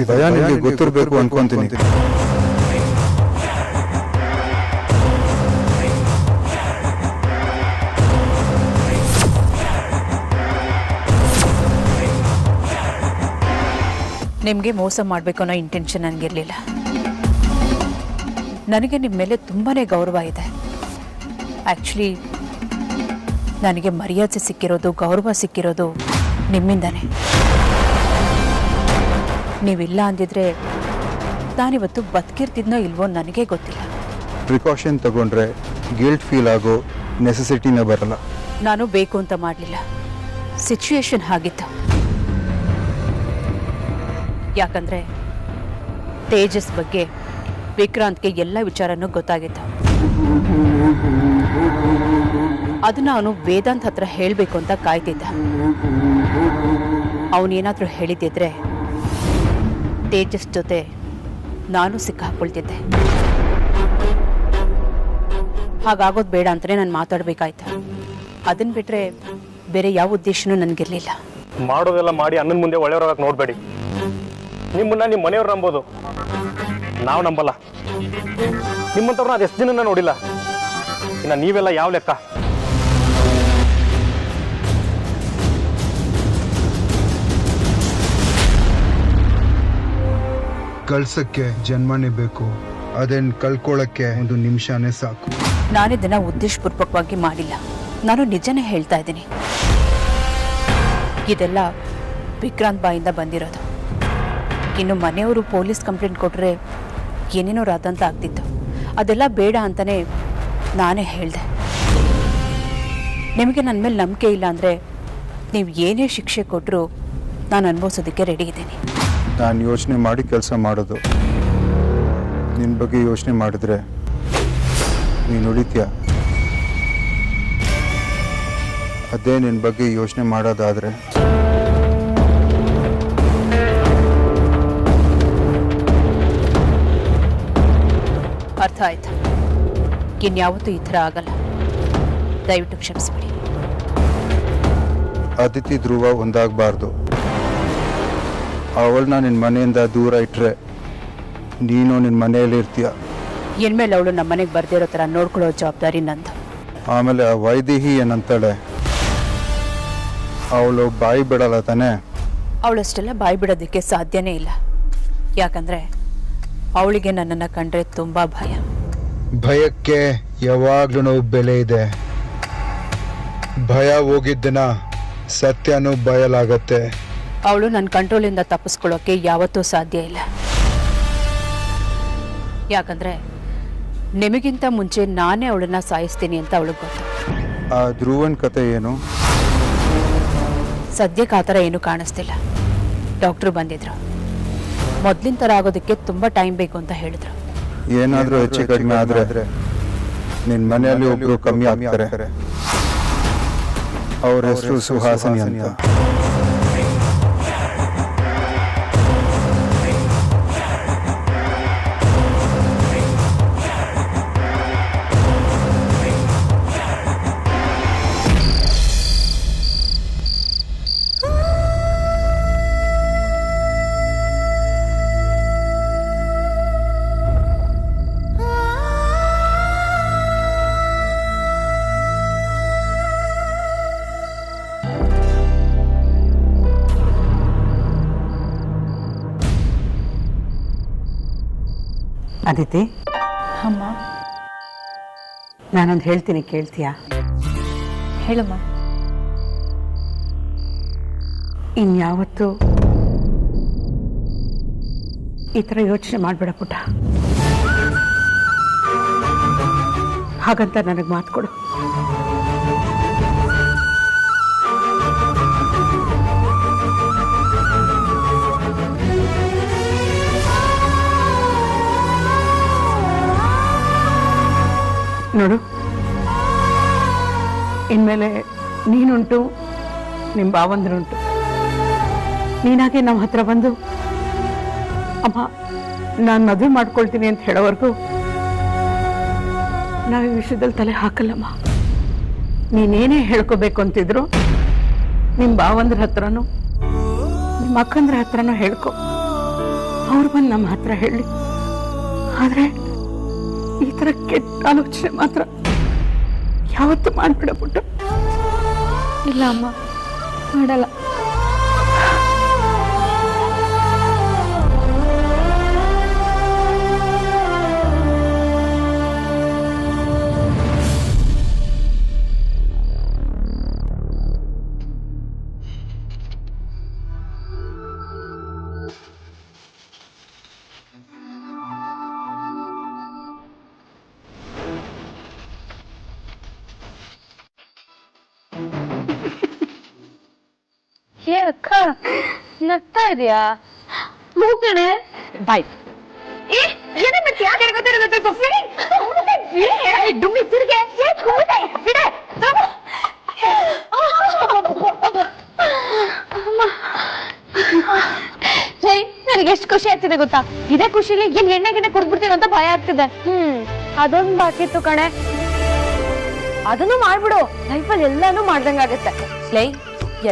ಇದ್ರ ಭಯ ನಿಮಗೆ ಗೊತ್ತಿರಬೇಕು ಅನ್ಕೊಂತೀನಿ. ನಿಮಗೆ ಮೋಸ ಮಾಡಬೇಕು ಅನ್ನೋ ಇಂಟೆನ್ಷನ್ ನನಗಿರಲಿಲ್ಲ. ನನಗೆ ನಿಮ್ಮ ಮೇಲೆ ತುಂಬಾ ಗೌರವ ಇದೆ. ಆ್ಯಕ್ಚುಲಿ ನನಗೆ ಮರ್ಯಾದೆ ಸಿಕ್ಕಿರೋದು, ಗೌರವ ಸಿಕ್ಕಿರೋದು ನಿಮ್ಮಿಂದನೇ. ನೀವಿಲ್ಲ ಅಂದಿದ್ರೆ ನಾನಿವತ್ತು ಬದುಕಿರ್ತಿದ್ನೋ ಇಲ್ವೋ ನನಗೇ ಗೊತ್ತಿಲ್ಲ. ಪ್ರಿಕಾಷನ್ ತಗೊಂಡ್ರೆ ಗಿಲ್ಟ್ ಫೀಲ್ ಆಗೋ ನೆಸೆಸಿಟಿನೇ ಬರಲ್ಲ. ನಾನು ಬೇಕು ಅಂತ ಮಾಡಲಿಲ್ಲ, ಸಿಚುಯೇಷನ್ ಆಗಿತ್ತು. ಯಾಕಂದರೆ ತೇಜಸ್ ಬಗ್ಗೆ ವಿಕ್ರಾಂತ್ಗೆ ಎಲ್ಲ ವಿಚಾರನೂ ಗೊತ್ತಾಗಿತ್ತು. ಅದನ್ನು ಅವನು ವೇದಾಂತ್ ಹತ್ರ ಹೇಳಬೇಕು ಅಂತ ಕಾಯ್ತಿದ್ದ. ಅವನೇನಾದರೂ ಹೇಳಿದ್ದಿದ್ರೆ ತೇಜಸ್ ಜೊತೆ ನಾನು ಸಿಕ್ಕಾಕೊಳ್ತಿದ್ದೆ. ಹಾಗಾಗೋದು ಬೇಡ ಅಂತಲೇ ನಾನು ಮಾತಾಡಬೇಕಾಯ್ತು. ಅದನ್ನು ಬಿಟ್ಟರೆ ಬೇರೆ ಯಾವ ಉದ್ದೇಶನೂ ನನಗಿರಲಿಲ್ಲ. ಮಾಡೋದೆಲ್ಲ ಮಾಡಿ ಅಣ್ಣನ ಮುಂದೆ ಒಳ್ಳೆಯವ್ರಾಗಕ್ಕೆ ನೋಡಬೇಡಿ. ನಿಮ್ಮನ್ನ ನಿಮ್ಮ ಮನೆಯವ್ರು ನಂಬೋದು, ನಾವು ನಂಬಲ್ಲ. ನಿಮ್ಮಂಥವ್ರನ್ನ ಅದು ಎಷ್ಟು ದಿನ ನೋಡಿಲ್ಲ. ಇನ್ನು ನೀವೆಲ್ಲ ಯಾವ ಲೆಕ್ಕ? ಕಳ್ಸಕ್ಕೆ ಜನ್ಮನೇ ಬೇಕು, ಅದೇನು ಕಳ್ಕೊಳ್ಳೋಕ್ಕೆ ಒಂದು ನಿಮಿಷನೇ ಸಾಕು. ನಾನಿದನ್ನ ಉದ್ದೇಶಪೂರ್ವಕವಾಗಿ ಮಾಡಿಲ್ಲ, ನಾನು ನಿಜನೇ ಹೇಳ್ತಾ ಇದ್ದೀನಿ. ಇದೆಲ್ಲ ವಿಕ್ರಾಂತ್ ಬಾಯಿಂದ ಬಂದಿರೋದು. ಇನ್ನು ಮನೆಯವರು ಪೊಲೀಸ್ ಕಂಪ್ಲೇಂಟ್ ಕೊಟ್ಟರೆ ಏನೇನೋ ರಾದಂತ ಆಗ್ತಿತ್ತು. ಅದೆಲ್ಲ ಬೇಡ ಅಂತಲೇ ನಾನೇ ಹೇಳಿದೆ. ನಿಮಗೆ ನನ್ನ ಮೇಲೆ ನಂಬಿಕೆ ಇಲ್ಲ ಅಂದರೆ ನೀವು ಏನೇ ಶಿಕ್ಷೆ ಕೊಟ್ಟರು ನಾನು ಅನುಭವಿಸೋದಕ್ಕೆ ರೆಡಿ ಇದ್ದೀನಿ. ನಾನು ಯೋಚನೆ ಮಾಡಿ ಕೆಲಸ ಮಾಡೋದು. ನಿನ್ನ ಬಗ್ಗೆ ಯೋಚನೆ ಮಾಡಿದ್ರೆ ನೀನು ಉಳಿತೀಯ. ಅದೇ ನಿನ್ನ ಬಗ್ಗೆ ಯೋಚನೆ ಮಾಡೋದಾದರೆ ಅರ್ಥ ಆಯ್ತು. ಇನ್ಯಾವತ್ತೂ ಈ ಥರ ಆಗಲ್ಲ. ದಯವಿಟ್ಟು ಕ್ಷಮಿಸ್ಬಿಡಿ. ಅದಿತಿ ಧ್ರುವ ಒಂದಾಗಬಾರ್ದು. ಅವಳನ್ನ ನಿನ್ನ ಮನೆಯಿಂದ ದೂರ ಇಟ್ಟರೆ ನೀನು ನಿನ್ನ ಮನೆಯಲ್ಲಿ ಇರ್ತೀಯ. ಇನ್ಮೇಲೆ ಅವಳು ನಮ್ಮ ಮನೆಗೆ ಬರ್ದಿರೋ ಥರ ನೋಡ್ಕೊಳ್ಳೋ ಜವಾಬ್ದಾರಿ ನಂದು. ಆಮೇಲೆ ಆ ವೈದೇಹಿ ಏನಂತಾಳೆ, ಅವಳು ಬಾಯಿ ಬಿಡಲ್ಲ ತಾನೆ? ಅವಳಷ್ಟೆಲ್ಲ ಬಾಯಿ ಬಿಡೋದಕ್ಕೆ ಸಾಧ್ಯನೇ ಇಲ್ಲ. ಯಾಕಂದರೆ ಅವಳಿಗೆ ನನ್ನನ್ನು ಕಂಡ್ರೆ ತುಂಬ ಭಯ. ಭಯಕ್ಕೆ ಯಾವಾಗ್ಲೂ ಬೆಲೆ ಇದೆ. ಭಯ ಹೋಗಿದ್ದನ ಸತ್ಯನೂ ಬಯಲಾಗತ್ತೆ. ಅವಳು ನನ್ನ ಕಂಟ್ರೋಲಿಂದ ತಪ್ಪಿಸ್ಕೊಳ್ಳೋಕ್ಕೆ ಯಾವತ್ತೂ ಸಾಧ್ಯ ಇಲ್ಲ. ಯಾಕಂದರೆ ನಿಮಗಿಂತ ಮುಂಚೆ ನಾನೇ ಅವಳನ್ನ ಸಾಯಿಸ್ತೀನಿ ಅಂತ ಅವಳಿಗೆ ಗೊತ್ತು. ಆ ಧ್ರುವನ್ ಕತೆ ಏನು? ಸದ್ಯಕ್ಕೆ ಆ ಥರ ಏನೂ ಕಾಣಿಸ್ತಿಲ್ಲ. ಡಾಕ್ಟ್ರು ಬಂದಿದ್ರು. ಮೊದಲಿನ ಥರ ಆಗೋದಕ್ಕೆ ತುಂಬ ಟೈಮ್ ಬೇಕು ಅಂತ ಹೇಳಿದ್ರು. ಏನಾದರೂ ಹೆಚ್ಚು ಕಡಿಮೆ ಆದರೆ ನಿನ್ನ ಮನೆಯಲ್ಲಿ ಒಬ್ಬರು ಕಮ್ಮಿ ಆಗ್ತಾರೆ. ಅವ್ರ ಹೆಸರು ಸುಹಾಸಿನಿ ಅಂತ. ಅದಿತಿ, ಅಮ್ಮ, ನಾನೊಂದು ಹೇಳ್ತೀನಿ, ಕೇಳ್ತೀಯಾ? ಹೇಳಮ್ಮ. ಇನ್ಯಾವತ್ತೂ ಈ ಥರ ಯೋಚನೆ ಮಾಡಬೇಡ ಪುಟ್ಟ. ಹಾಗಂತ ನನಗೆ ಮಾತು ಕೊಡು. ನೋಡು, ಇನ್ಮೇಲೆ ನೀನುಂಟು, ನಿಮ್ಮ ಭಾವಂದ್ರುಂಟು. ನೀನಾಗೆ ನಮ್ಮ ಹತ್ರ ಬಂದು ಅಮ್ಮ ನಾನು ಮದುವೆ ಮಾಡ್ಕೊಳ್ತೀನಿ ಅಂತ ಹೇಳೋವರೆಗೂ ನಾವು ಈ ವಿಷಯದಲ್ಲಿ ತಲೆ ಹಾಕಲ್ಲಮ್ಮ. ನೀನೇನೇ ಹೇಳ್ಕೋಬೇಕು ಅಂತಿದ್ರು ನಿಮ್ಮ ಭಾವಂದ್ರ ಹತ್ರನೂ ನಿಮ್ಮ ಅಕ್ಕಂದ್ರ ಹತ್ರನೂ ಹೇಳ್ಕೊ. ಅವ್ರು ಬಂದು ನಮ್ಮ ಹತ್ರ ಹೇಳಿ. ಆದ್ರೆ ಈ ತರ ಕೆಟ್ಟ ಆಲೋಚನೆ ಮಾತ್ರ ಯಾವತ್ತೂ ಮಾಡ್ಬಿಡಬಿಟ್ಟು. ಇಲ್ಲ ಅಮ್ಮ, ಮಾಡಲ್ಲ. ಏ ಅಕ್ಕ, ನಗ್ತಾ ಇದೆಯಾ? ಮೂಗಣೆ ಬಾಯ್. ನನಗೆ ಎಷ್ಟು ಖುಷಿ ಆಗ್ತಿದೆ ಗೊತ್ತಾ? ಇದೇ ಖುಷಿಲಿ ಏನ್ ಎಣ್ಣೆ ಕುಡ್ಬಿಡ್ತೀವಿ ಅಂತ ಭಯ ಆಗ್ತಿದೆ. ಅದೊಂದು ಬಾಕಿ ಇತ್ತು ಕಣೆ, ಅದನ್ನು ಮಾಡ್ಬಿಡು. ಲೈಫಲ್ಲಿ ಎಲ್ಲಾನು ಮಾಡ್ದಂಗಾಗತ್ತೆ. ಲೈ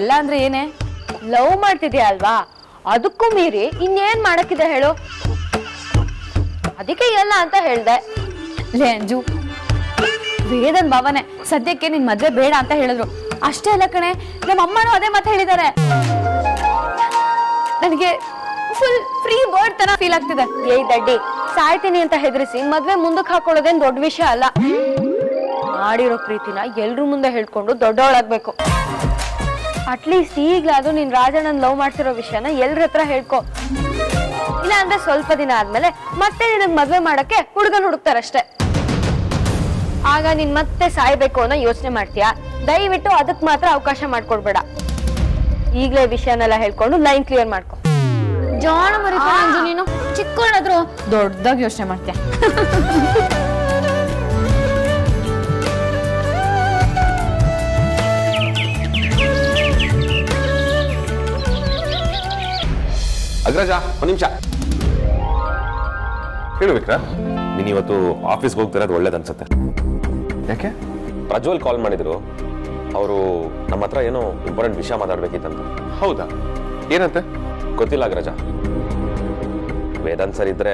ಎಲ್ಲ ಅಂದ್ರೆ ಏನೇ? ಲವ್ ಮಾಡ್ತಿದ್ಯಾ ಅಲ್ವಾ, ಅದಕ್ಕೂ ಮೀರಿ ಇನ್ನೇನ್ ಮಾಡಕ್ಕಿದೆ ಹೇಳು? ಅದಕ್ಕೆ ಎಲ್ಲ ಅಂತ ಹೇಳ್ದೆ. ಲೇ ಅಂಜು, ವೇದನ್ ಭಾವನೆ ಸದ್ಯಕ್ಕೆ ನಿನ್ ಮದ್ವೆ ಬೇಡ ಅಂತ ಹೇಳಿದ್ರು. ಅಷ್ಟೇ ಅಲ್ಲ ಕಣೆ, ನಮ್ಮ ಅಮ್ಮನೂ ಅದೇ ಮಾತು ಹೇಳಿದ್ದಾರೆ. ನನಗೆ ಫುಲ್ ಫ್ರೀ ಬರ್ಡ್ ತರ ಫೀಲ್ ಆಗ್ತಿದೆ. ಏಯ್ ದಡ್ಡಿ, ಸಾಯ್ತೀನಿ ಅಂತ ಹೆದರಿಸಿ ಮದ್ವೆ ಮುಂದಕ್ಕೆ ಹಾಕೊಳ್ಳೋದೇನ್ ದೊಡ್ಡ ವಿಷಯ ಅಲ್ಲ. ಮಾಡಿರೋ ಪ್ರೀತಿನ ಎಲ್ರೂ ಮುಂದೆ ಹೇಳ್ಕೊಂಡು ದೊಡ್ಡವಳಾಗ್ಬೇಕು. ಅಟ್ಲೀಸ್ಟ್ ಈಗ್ಲಾದ್ರೂ ನೀನ್ ರಾಜಣ್ಣನ್ ಲವ್ ಮಾಡ್ತಿರೋ ವಿಷಯನ ಎಲ್ರ ಹತ್ರ ಹೇಳ್ಕೊ. ಇಲ್ಲ ಅಂದ್ರೆ ಸ್ವಲ್ಪ ದಿನ ಆದ್ಮೇಲೆ ಮತ್ತೆ ನಿನಗ್ ಮದ್ವೆ ಮಾಡಕ್ಕೆ ಹುಡುಗನ್ ಹುಡುಕ್ತಾರಷ್ಟೇ. ಆಗ ನೀನ್ ಮತ್ತೆ ಸಾಯ್ಬೇಕು ಅನ್ನೋ ಯೋಚನೆ ಮಾಡ್ತೀಯಾ? ದಯವಿಟ್ಟು ಅದಕ್ ಮಾತ್ರ ಅವಕಾಶ ಮಾಡ್ಕೊಡ್ಬೇಡ. ಈಗ್ಲೇ ವಿಷಯನೆಲ್ಲ ಹೇಳ್ಕೊಂಡು ಲೈನ್ ಕ್ಲಿಯರ್ ಮಾಡ್ಕೊ. ಜಾಣ ಮರಿತ ಅಂಜು, ನೀನು ಚಿಕ್ಕವಳಾದ್ರೂ ದೊಡ್ಡದಾಗಿ ಯೋಚನೆ ಮಾಡ್ತೀಯ. ಅಗ್ರಜ, ಒಂದು ನಿಮಿಷ ಹೇಳು ವಿಕ್ರಮ್. ನೀನು ಇವತ್ತು ಆಫೀಸ್ಗೆ ಹೋಗ್ತಿರೋದು ಒಳ್ಳೇದನ್ಸುತ್ತೆ. ಯಾಕೆ? ಪ್ರಜ್ವಲ್ ಕಾಲ್ ಮಾಡಿದ್ರು. ಅವರು ನಮ್ಮ ಹತ್ರ ಏನೋ ಇಂಪಾರ್ಟೆಂಟ್ ವಿಷಯ ಮಾತಾಡ್ಬೇಕಿತ್ತಂತ. ಹೌದಾ? ಏನಂತೆ? ಗೊತ್ತಿಲ್ಲ ಅಗ್ರಜ. ವೇದಾಂತ್ ಸರ್ ಇದ್ರೆ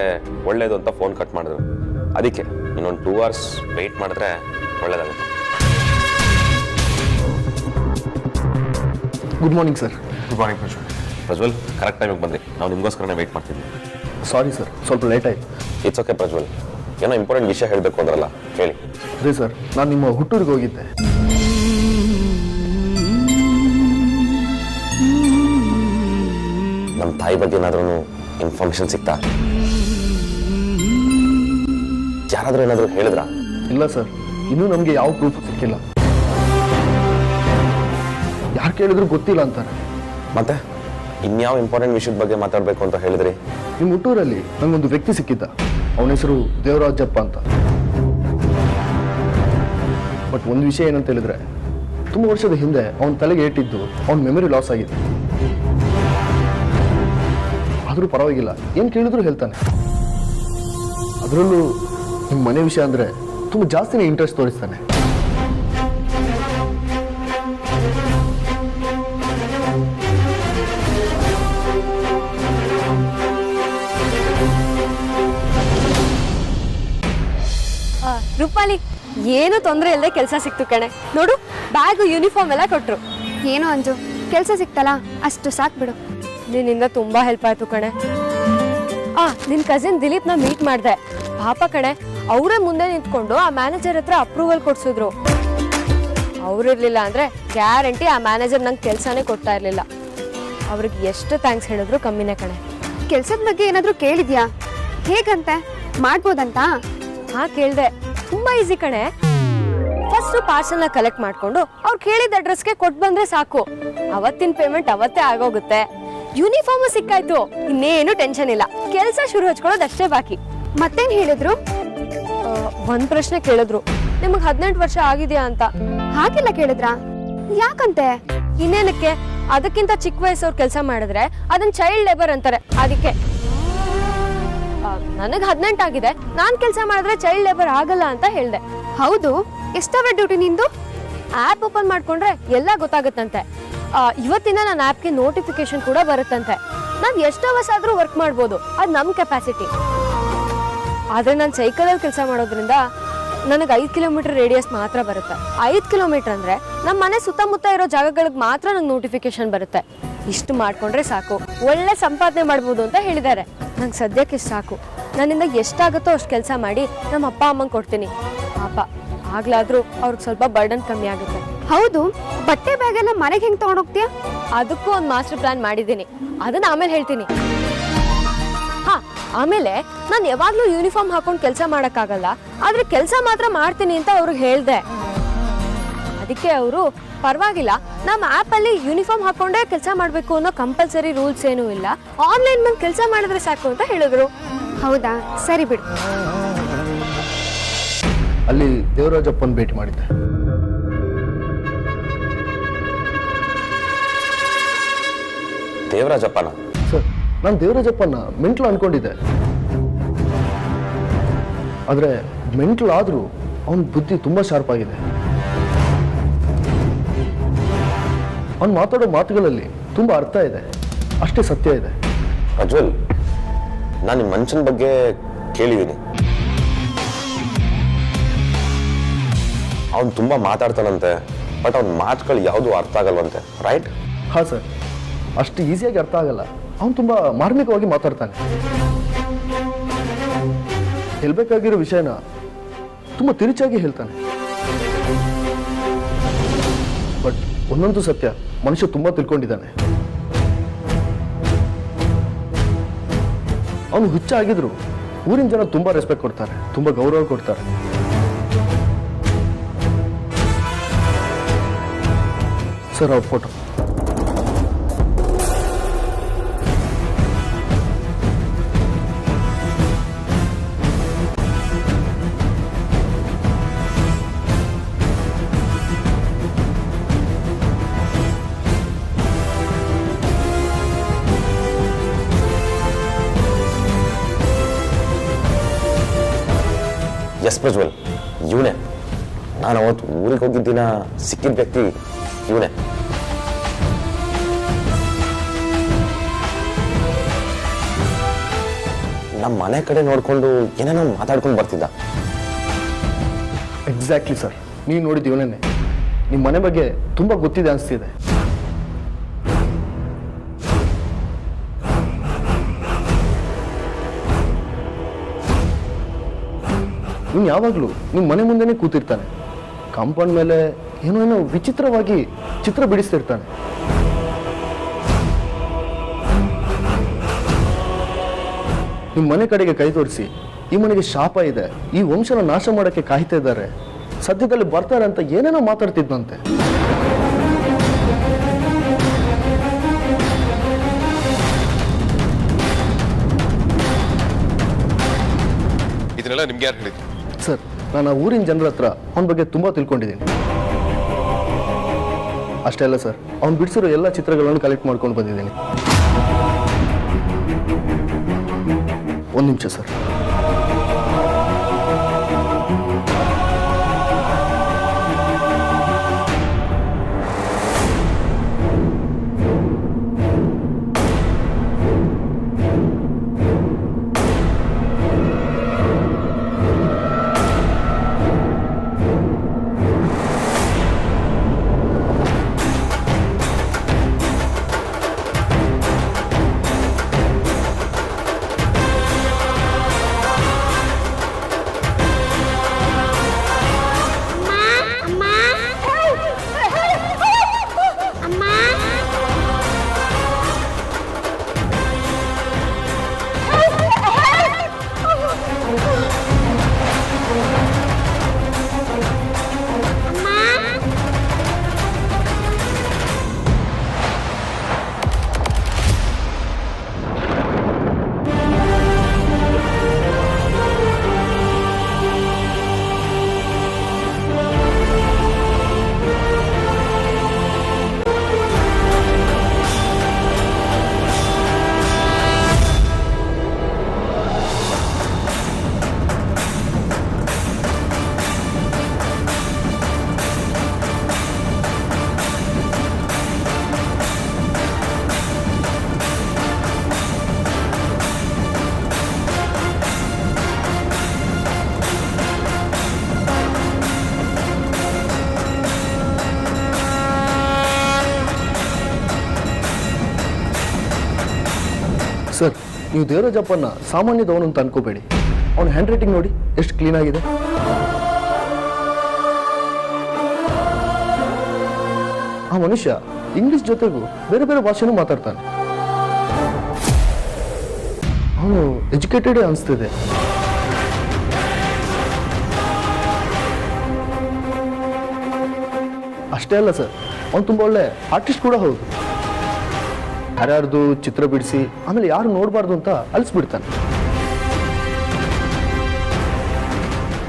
ಒಳ್ಳೇದು ಅಂತ ಫೋನ್ ಕಟ್ ಮಾಡಿದ್ರು. ಅದಕ್ಕೆ ಇನ್ನೊಂದು 2 hours ವೆಯ್ಟ್ ಮಾಡಿದ್ರೆ ಒಳ್ಳೇದಾಗುತ್ತೆ. Good morning sir. Good morning Prajwal. Prajwal, correct ಟೈಮಿಗೆ ಬಂದ್ರಿ. ನಾವು ನಿಮಗೋಸ್ಕರನೇ ವೆಯ್ಟ್ ಮಾಡ್ತಿದ್ವಿ. ಸಾರಿ ಸರ್, ಸ್ವಲ್ಪ ಲೇಟ್ ಆಯ್ತು. It's okay Prajwal. ಏನೋ ಇಂಪಾರ್ಟೆಂಟ್ ವಿಷಯ ಹೇಳಬೇಕು ಅಂದ್ರಲ್ಲ, ಹೇಳಿ. ಅದೇ ಸರ್, ನಾನು ನಿಮ್ಮ ಹುಟ್ಟೂರಿಗೆ ಹೋಗಿದ್ದೆ. ನಮ್ಮ ತಾಯಿ ಬಗ್ಗೆ ಏನಾದ್ರೂ ಇನ್ಫಾರ್ಮೇಶನ್ ಸಿಗ್ತಾ? ಯಾರಾದ್ರೂ ಏನಾದರೂ ಹೇಳಿದ್ರಾ? ಇಲ್ಲ ಸರ್, ಇನ್ನೂ ನಮಗೆ ಯಾವ ಪ್ರೂಫ್ ಸಿಕ್ಕಿಲ್ಲ. ಯಾರು ಕೇಳಿದ್ರು ಗೊತ್ತಿಲ್ಲ ಅಂತಾರೆ. ಮತ್ತೆ ಇನ್ಯಾವ ಇಂಪಾರ್ಟೆಂಟ್ ವಿಷಯದ ಬಗ್ಗೆ ಮಾತಾಡಬೇಕು ಅಂತ ಹೇಳಿದ್ರಿ? ನಿಮ್ಮ ಹುಟ್ಟೂರಲ್ಲಿ ನಂಗೊಂದು ವ್ಯಕ್ತಿ ಸಿಕ್ಕಿದ್ದ. ಅವನ ಹೆಸರು ದೇವರಾಜಪ್ಪ ಅಂತ. ಬಟ್ ಒಂದು ವಿಷಯ ಏನಂತ ಹೇಳಿದ್ರೆ, ತುಂಬ ವರ್ಷದ ಹಿಂದೆ ಅವನ ತಲೆಗೆ ಏಟಿದ್ದು ಅವನ ಮೆಮೊರಿ ಲಾಸ್ ಆಗಿದೆ. ಆದರೂ ಪರವಾಗಿಲ್ಲ, ಏನು ಕೇಳಿದ್ರು ಹೇಳ್ತಾನೆ. ಅದರಲ್ಲೂ ನಿಮ್ಮ ಮನೆ ವಿಷಯ ಅಂದರೆ ತುಂಬ ಜಾಸ್ತಿನೇ ಇಂಟ್ರೆಸ್ಟ್ ತೋರಿಸ್ತಾನೆ. ರೂಪಾಲಿ, ಏನು ತೊಂದರೆ ಇಲ್ಲದೆ ಕೆಲಸ ಸಿಕ್ತು ಕಣೆ. ನೋಡು, ಬ್ಯಾಗು ಯೂನಿಫಾರ್ಮ್ ಎಲ್ಲ ಕೊಟ್ರು. ಏನು ಅಂಜು, ಕೆಲಸ ಸಿಕ್ತಲ್ಲ ಅಷ್ಟು ಸಾಕು ಬಿಡು. ನಿನ್ನಿಂದ ತುಂಬಾ ಹೆಲ್ಪ್ ಆಯ್ತು ಕಣೆ. ನಿನ್ ಕಸಿನ್ ದಿಲೀಪ್ ನ ಮೀಟ್ ಮಾಡ್ದೆ. ಪಾಪ ಕಣೆ, ಅವರೇ ಮುಂದೆ ನಿಂತ್ಕೊಂಡು ಆ ಮ್ಯಾನೇಜರ್ ಹತ್ರ ಅಪ್ರೂವಲ್ ಕೊಡ್ಸಿದ್ರು. ಅವ್ರಿರ್ಲಿಲ್ಲ ಅಂದ್ರೆ ಗ್ಯಾರಂಟಿ ಆ ಮ್ಯಾನೇಜರ್ ನಂಗೆ ಕೆಲಸನೇ ಕೊಡ್ತಾ ಇರ್ಲಿಲ್ಲ. ಅವ್ರಿಗೆ ಎಷ್ಟು ಥ್ಯಾಂಕ್ಸ್ ಹೇಳಿದ್ರು ಕಮ್ಮಿನೇ ಕಣೆ. ಕೆಲ್ಸದ ಬಗ್ಗೆ ಏನಾದ್ರೂ ಕೇಳಿದ್ಯಾ? ಹೇಗಂತೆ, ಮಾಡ್ಬೋದಂತ? ಹಾ ಕೇಳ್ದೆ. ತುಂಬಾ ಈಸಿ ಕಣೆ. ಫಸ್ಟ್ ಪಾರ್ಸಲ್ನ ಕಲೆಕ್ಟ್ ಮಾಡ್ಕೊಂಡು ಅವ್ರು ಕೇಳಿದ ಅಡ್ರೆಸ್ಗೆ ಕೊಟ್ಟು ಬಂದ್ರೆ ಸಾಕು. ಅವತ್ತಿನ ಪೇಮೆಂಟ್ ಅವತ್ತೇ ಆಗೋಗುತ್ತೆ. ಯೂನಿಫಾರ್ಮ್ ಸಿಕ್ಕಾಯ್ತು, ಇನ್ನೇನು ಟೆನ್ಷನ್ ಇಲ್ಲ. ಕೆಲಸ ಶುರು ಹಚ್ಕೊಳ್ಳೋದಷ್ಟೇ ಬಾಕಿ. ಮತ್ತೇನ್ ಹೇಳಿದ್ರು? ಒಂದ್ ಪ್ರಶ್ನೆ ಕೇಳಿದ್ರು, ನಿಮಗ್ 18 ವರ್ಷ ಆಗಿದ್ಯಾ ಅಂತ. ಹಾಗೆಲ್ಲ ಕೇಳಿದ್ರಾ? ಯಾಕಂತೆ? ಇನ್ನೇನಕ್ಕೆ, ಅದಕ್ಕಿಂತ ಚಿಕ್ಕ ವಯಸ್ಸವ್ರು ಕೆಲಸ ಮಾಡಿದ್ರೆ ಅದನ್ನ ಚೈಲ್ಡ್ ಲೇಬರ್ ಅಂತಾರೆ. ಅದಕ್ಕೆ ನನಗ್ 18 ಆಗಿದೆ, ನಾನ್ ಕೆಲಸ ಮಾಡಿದ್ರೆ ಚೈಲ್ಡ್ ಲೇಬರ್ ಆಗಲ್ಲ ಅಂತ ಹೇಳ್ದೆ. ಹೌದು, ಎಷ್ಟವ ಡ್ಯೂಟಿ ನಿಂದು? ಆಪ್ ಓಪನ್ ಮಾಡ್ಕೊಂಡ್ರೆ ಎಲ್ಲ ಗೊತ್ತಾಗುತ್ತಂತೆ. ಇವತ್ತಿನ ನನ್ನ ಆಪ್ಗೆ ನೋಟಿಫಿಕೇಶನ್ ಕೂಡ ಬರುತ್ತಂತೆ. ನಾವ್ ಎಷ್ಟು ಅವರ್ಸ್ ಆದ್ರೂ ವರ್ಕ್ ಮಾಡ್ಬೋದು, ಅದು ನಮ್ ಕೆಪಾಸಿಟಿ. ಆದ್ರೆ ನಾನು ಸೈಕಲಲ್ಲಿ ಕೆಲಸ ಮಾಡೋದ್ರಿಂದ ನನಗೆ 5 ಕಿಲೋಮೀಟರ್ ರೇಡಿಯಸ್ ಮಾತ್ರ ಬರುತ್ತೆ. 5 ಕಿಲೋಮೀಟರ್ ಅಂದ್ರೆ ನಮ್ಮ ಮನೆ ಸುತ್ತಮುತ್ತ ಇರೋ ಜಾಗಗಳಿಗೆ ಮಾತ್ರ ನಂಗೆ ನೋಟಿಫಿಕೇಶನ್ ಬರುತ್ತೆ. ಇಷ್ಟು ಮಾಡ್ಕೊಂಡ್ರೆ ಸಾಕು, ಒಳ್ಳೆ ಸಂಪಾದನೆ ಮಾಡ್ಬೋದು ಅಂತ ಹೇಳಿದ್ದಾರೆ. ನಂಗೆ ಸದ್ಯಕ್ಕೆ ಇಷ್ಟು ಸಾಕು. ನನ್ನಿಂದ ಎಷ್ಟಾಗುತ್ತೋ ಅಷ್ಟು ಕೆಲಸ ಮಾಡಿ ನಮ್ಮ ಅಪ್ಪ ಅಮ್ಮಂಗೆ ಕೊಡ್ತೀನಿ. ಪಾಪ ಆಗ್ಲಾದ್ರೂ ಅವ್ರಿಗೆ ಸ್ವಲ್ಪ ಬರ್ಡನ್ ಕಮ್ಮಿ ಆಗುತ್ತೆ. ಹೌದು, ಬಟ್ಟೆ ಬ್ಯಾಗ್ ಎಲ್ಲ ಮನೆಗೆ ಹೆಂಗ್ ತಗೊಂಡೋಗ್ತೀಯ? ಅದಕ್ಕೂ ಒಂದು ಮಾಸ್ಟರ್ ಪ್ಲಾನ್ ಮಾಡಿದ್ದೀನಿ, ಅದನ್ನ ಆಮೇಲೆ ಹೇಳ್ತೀನಿ. ಹಾ, ಆಮೇಲೆ ನಾನು ಯಾವಾಗ್ಲೂ ಯೂನಿಫಾರ್ಮ್ ಹಾಕೊಂಡು ಕೆಲಸ ಮಾಡೋಕ್ಕಾಗಲ್ಲ, ಆದ್ರೆ ಕೆಲಸ ಮಾತ್ರ ಮಾಡ್ತೀನಿ ಅಂತ ಅವ್ರಿಗೆ ಹೇಳ್ದೆ. ಅದಕ್ಕೆ ಅವರು ಪರವಾಗಿಲ್ಲ, ನಮ್ಮ ಆ್ಯಪಲ್ಲಿ ಯೂನಿಫಾರ್ಮ್ ಹಾಕೊಂಡೇ ಕೆಲಸ ಮಾಡಬೇಕು ಅನ್ನೋ ಕಂಪಲ್ಸರಿ ರೂಲ್ಸ್ ಏನೂ ಇಲ್ಲ, ಆನ್ಲೈನ್ ಮೇಲೆ ಕೆಲಸ ಮಾಡಿದ್ರೆ ಸಾಕು ಅಂತ ಹೇಳಿದ್ರು. ಹೌದಾ, ಸರಿ ಬಿಡು. ಅಲ್ಲಿ ದೇವರಾಜಪ್ಪನ ಭೇಟಿ ಮಾಡಿದ್ದೆ. ದೇವರಾಜಪ್ಪನ? ಸರ್, ನಾನು ದೇವರಾಜಪ್ಪನ ಮೆಂಟ್ಲು ಅನ್ಕೊಂಡಿದ್ದೆ. ಆದರೆ ಮೆಂಟ್ಲು ಆದರೂ ಅವನ ಬುದ್ಧಿ ತುಂಬ ಶಾರ್ಪ್ ಆಗಿದೆ. ಅವನು ಮಾತಾಡೋ ಮಾತುಗಳಲ್ಲಿ ತುಂಬ ಅರ್ಥ ಇದೆ, ಅಷ್ಟೇ ಸತ್ಯ ಇದೆ. ಪ್ರಜ್ವಲ್, ನಾನು ನಿಮ್ಮ ಮನುಷ್ಯನ ಬಗ್ಗೆ ಕೇಳಿದ್ದೀನಿ. ಅವನು ತುಂಬ ಮಾತಾಡ್ತಾನಂತೆ, ಬಟ್ ಅವನ ಮಾತುಗಳು ಯಾವುದು ಅರ್ಥ ಆಗಲ್ವಂತೆ, ರೈಟ್? ಹಾಂ ಸರ್, ಅಷ್ಟು ಈಸಿಯಾಗಿ ಅರ್ಥ ಆಗಲ್ಲ. ಅವನು ತುಂಬ ಮಾರ್ಮಿಕವಾಗಿ ಮಾತಾಡ್ತಾನೆ. ಹೇಳ್ಬೇಕಾಗಿರೋ ವಿಷಯನ ತುಂಬ ತಿರುಚಾಗಿ ಹೇಳ್ತಾನೆ. ಬಟ್ ಒಂದೊಂದು ಸತ್ಯ, ಮನುಷ್ಯ ತುಂಬ ತಿಳ್ಕೊಂಡಿದ್ದಾನೆ. ಅವನು ಹುಚ್ಚ ಆಗಿದ್ರು ಊರಿನ ಜನ ತುಂಬ ರೆಸ್ಪೆಕ್ಟ್ ಕೊಡ್ತಾರೆ, ತುಂಬ ಗೌರವ ಕೊಡ್ತಾರೆ. ಸರ್, ಅವ್ರ ಫೋಟೋ. ಎಸ್ ಪ್ರಜ್ವಲ್, ಇವನೇ. ನಾನು ಅವತ್ತು ಊರಿಗೆ ಹೋಗಿದ್ದಿನ ಸಿಕ್ಕಿದ ವ್ಯಕ್ತಿ ಇವನೇ. ನಮ್ಮ ಮನೆ ಕಡೆ ನೋಡ್ಕೊಂಡು ಏನೇನೋ ಮಾತಾಡ್ಕೊಂಡು ಬರ್ತಿದ್ದ. ಎಕ್ಸಾಕ್ಟ್ಲಿ ಸರ್, ನೀವು ನೋಡಿದ್ದು ಇವನೇನೆ. ನಿಮ್ಮ ಮನೆ ಬಗ್ಗೆ ತುಂಬ ಗೊತ್ತಿದೆ ಅನಿಸ್ತಿದೆ. ಇವ್ನು ಯಾವಾಗಲೂ ನಿಮ್ಮ ಮನೆ ಮುಂದೆನೇ ಕೂತಿರ್ತಾನೆ. ಕಾಂಪೌಂಡ್ ಮೇಲೆ ಏನೋ ವಿಚಿತ್ರವಾಗಿ ಚಿತ್ರ ಬಿಡಿಸ್ತಿರ್ತಾನೆ. ನಿಮ್ಮ ಮನೆ ಕಡೆಗೆ ಕೈ ತೋರಿಸಿ, ಈ ಮನೆಗೆ ಶಾಪ ಇದೆ, ಈ ವಂಶನ ನಾಶ ಮಾಡೋಕ್ಕೆ ಕಾಯ್ತಾ ಇದ್ದಾರೆ, ಸದ್ಯದಲ್ಲಿ ಬರ್ತಾರೆ ಅಂತ ಏನೇನೋ ಮಾತಾಡ್ತಿದ್ನಂತೆ. ಇದನ್ನೆಲ್ಲ ನಿಮ್ಗೆ ಯಾರು ಹೇಳಿದ್ರು? ಸರ್, ನಾನು ಆ ಊರಿನ ಜನರ ಹತ್ರ ಅವನ ಬಗ್ಗೆ ತುಂಬ ತಿಳ್ಕೊಂಡಿದ್ದೀನಿ. ಅಷ್ಟೇ ಅಲ್ಲ ಸರ್, ಅವ್ನು ಬಿಡಿಸಿರೋ ಎಲ್ಲ ಚಿತ್ರಗಳನ್ನು ಕಲೆಕ್ಟ್ ಮಾಡ್ಕೊಂಡು ಬಂದಿದ್ದೀನಿ. ಒಂದು ನಿಮಿಷ ಸರ್. ನೀವು ದೇವರಾಜಪ್ಪನ ಸಾಮಾನ್ಯದವನು ಅಂತ ಅನ್ಕೋಬೇಡಿ. ಅವನ ಹ್ಯಾಂಡ್ ರೈಟಿಂಗ್ ನೋಡಿ ಎಷ್ಟು ಕ್ಲೀನ್ ಆಗಿದೆ. ಆ ಮನುಷ್ಯ ಇಂಗ್ಲಿಷ್ ಜೊತೆಗೂ ಬೇರೆ ಬೇರೆ ಭಾಷೆನೂ ಮಾತಾಡ್ತಾನೆ. ಅವನು ಎಜುಕೇಟೆಡ್ ಅನಿಸ್ತಿದೆ. ಅಷ್ಟೇ ಅಲ್ಲ ಸರ್, ಅವನು ತುಂಬ ಒಳ್ಳೆ ಆರ್ಟಿಸ್ಟ್ ಕೂಡ ಹೌದು. ಯಾರ್ಯಾರ್ದು ಚಿತ್ರ ಬಿಡಿಸಿ ಆಮೇಲೆ ಯಾರು ನೋಡಬಾರ್ದು ಅಂತ ಅಳಿಸ್ಬಿಡ್ತಾನೆ.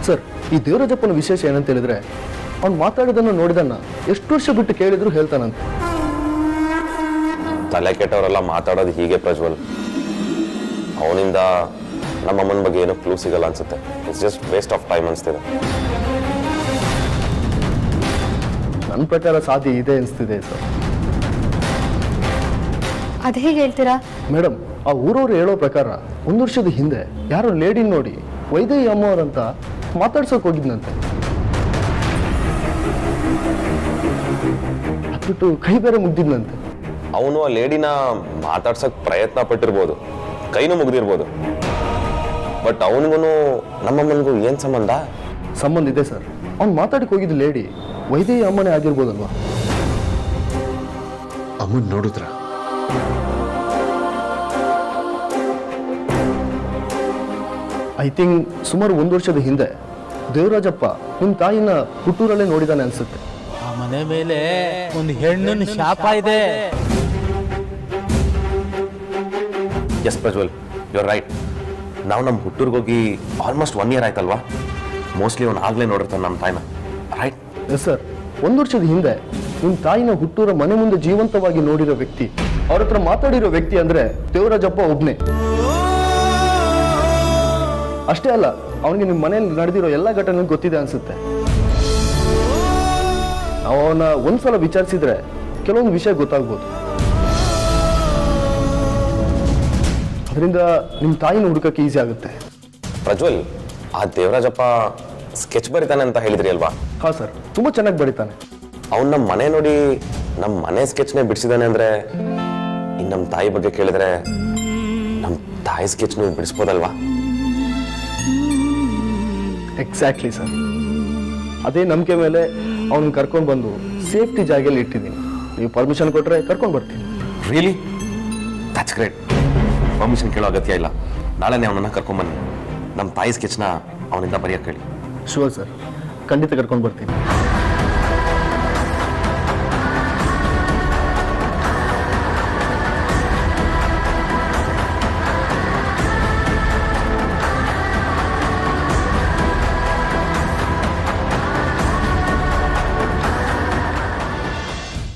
ಸರ್, ಈ ದೇವರಾಜಪ್ಪನ ವಿಶೇಷ ಏನಂತ ಹೇಳಿದ್ರೆ, ಅವ್ನು ಮಾತಾಡೋದನ್ನು ನೋಡಿದನ್ನ ಎಷ್ಟು ವರ್ಷ ಬಿಟ್ಟು ಕೇಳಿದ್ರು ಹೇಳ್ತಾನಂತೆ. ತಲೆ ಕೆಟ್ಟವರೆಲ್ಲ ಮಾತಾಡೋದು ಹೀಗೆ ಪ್ರಜ್ವಲ್. ಅವನಿಂದ ನಮ್ಮಮ್ಮನ ಬಗ್ಗೆ ಏನೋ ಕ್ಲೂ ಸಿಗಲ್ಲ ಅನ್ಸುತ್ತೆ. It's just waste of time ಅನ್ಸ್ತಿದೆ. ನನ್ನ ಪ್ರಕಾರ ಸಾಧ್ಯ ಇದೆ ಅನಿಸ್ತಿದೆ ಸರ್. ಅದು ಹೇಗೆ ಹೇಳ್ತೀರಾ? ಮೇಡಮ್, ಆ ಊರವ್ರು ಹೇಳೋ ಪ್ರಕಾರ 1 ವರ್ಷದ ಹಿಂದೆ ಯಾರೋ ಲೇಡಿ ನೋಡಿ ವೈದೇಹಿ ಅಮ್ಮವ್ರಂತ ಮಾತಾಡ್ಸೋಕೆ ಹೋಗಿದ್ನಂತೆ. ಅದ್ಬಿಟ್ಟು ಕೈ ಬೇರೆ ಮುಗ್ದಿದ್ನಂತೆ. ಅವನು ಆ ಲೇಡಿನ ಮಾತಾಡ್ಸಕ್ ಪ್ರಯತ್ನ ಪಟ್ಟಿರ್ಬೋದು, ಕೈನೂ ಮುಗ್ದಿರ್ಬೋದು. ಬಟ್ ಅವನಿಗೂ ನಮ್ಮಮ್ಮನಿಗೂ ಏನ್ ಸಂಬಂಧ? ಸಂಬಂಧ ಇದೆ ಸರ್. ಅವ್ನು ಮಾತಾಡಕ್ಕೆ ಹೋಗಿದ್ದ ಲೇಡಿ ವೈದೇಹಿ ಅಮ್ಮನೇ ಆಗಿರ್ಬೋದಲ್ವಾ? ಅಮ್ಮನ್ ನೋಡಿದ್ರ? ಐ ಥಿಂಕ್ ಸುಮಾರು 1 ವರ್ಷದ ಹಿಂದೆ ದೇವರಾಜಪ್ಪ ನಿಮ್ಮ ತಾಯಿನ ಹುಟ್ಟೂರಲ್ಲೇ ನೋಡಿದಾನೆ ಅನ್ಸುತ್ತೆ. ಆ ಮನೆ ಮೇಲೆ ಒಂದು ಹೆಣ್ಣಿನ ಶಾಪ ಇದೆ. Yes Prajwal, you are right. ನಾವು ನಮ್ಮ ಹುಟ್ಟೂರ್ಗೆ ಹೋಗಿ ಆಲ್ಮೋಸ್ಟ್ 1 year ಆಯ್ತಲ್ವಾ? ಮೋಸ್ಟ್ಲಿ ಅವ್ನು ಆಗ್ಲೇ ನೋಡಿರ್ತಾನೆ ನಮ್ಮ ತಾಯಿನ, ರೈಟ್? Yes sir. 1 ವರ್ಷದ ಹಿಂದೆ ನಿಮ್ಮ ತಾಯಿನ ಹುಟ್ಟೂರ ಮನೆ ಮುಂದೆ ಜೀವಂತವಾಗಿ ನೋಡಿರೋ ವ್ಯಕ್ತಿ, ಅವ್ರ ಹತ್ರ ಮಾತಾಡಿರೋ ವ್ಯಕ್ತಿ ಅಂದ್ರೆ ದೇವರಾಜಪ್ಪ ಒಬ್ನೇ. ಅಷ್ಟೇ ಅಲ್ಲ, ಅವನಿಗೆ ನಿಮ್ಮ ಮನೆಯಲ್ಲಿ ನಡೆದಿರೋ ಎಲ್ಲ ಘಟನೆ ಗೊತ್ತಿದೆ ಅನ್ಸುತ್ತೆ. ನಾವು ಅವನ ಒಂದ್ಸಲ ವಿಚಾರಿಸಿದ್ರೆ ಕೆಲವೊಂದು ವಿಷಯ ಗೊತ್ತಾಗ್ಬೋದು. ಅದರಿಂದ ನಿಮ್ಮ ತಾಯಿನ ಹುಡುಕಕ್ಕೆ ಈಸಿ ಆಗುತ್ತೆ. ಪ್ರಜ್ವಲ್, ಆ ದೇವರಾಜಪ್ಪ ಸ್ಕೆಚ್ ಬರಿತಾನೆ ಅಂತ ಹೇಳಿದ್ರಿ ಅಲ್ವಾ? ಹಾ ಸರ್, ತುಂಬಾ ಚೆನ್ನಾಗಿ ಬರೀತಾನೆ. ಅವ್ನು ನಮ್ಮ ಮನೆ ನೋಡಿ ನಮ್ಮ ಮನೆ ಸ್ಕೆಚ್ನೇ ಬಿಡಿಸಿದಾನೆ ಅಂದ್ರೆ, ಇನ್ನು ನಮ್ಮ ತಾಯಿ ಬಗ್ಗೆ ಕೇಳಿದ್ರೆ ನಮ್ಮ ತಾಯಿ ಸ್ಕೆಚ್ನು ಬಿಡಿಸ್ಬೋದಲ್ವಾ? Exactly sir. ಅದೇ ನಂಬಿಕೆ ಮೇಲೆ ಅವನ್ನ ಕರ್ಕೊಂಡು ಬಂದು ಸೇಫ್ಟಿ ಜಾಗದಲ್ಲಿ ಇಟ್ಟಿದ್ದೀನಿ. ನೀವು ಪರ್ಮಿಷನ್ ಕೊಟ್ಟರೆ ಕರ್ಕೊಂಡು ಬರ್ತೀನಿ. ರಿಯಲಿ? That's great. ಪರ್ಮಿಷನ್ ಕೇಳೋ ಅಗತ್ಯ ಇಲ್ಲ. ನಾಳೆನೇ ಅವನನ್ನ ಕರ್ಕೊಂಡ್ಬನ್ನಿ. ನಮ್ಮ ತಾಯಿ ಸ್ಕೆಚ್ನ ಅವನಿಂದ ಬರೆಯಕ್ಕೆ ಹೇಳಿ. ಶೂರ್ ಸರ್, ಖಂಡಿತ ಕರ್ಕೊಂಡು ಬರ್ತೀನಿ.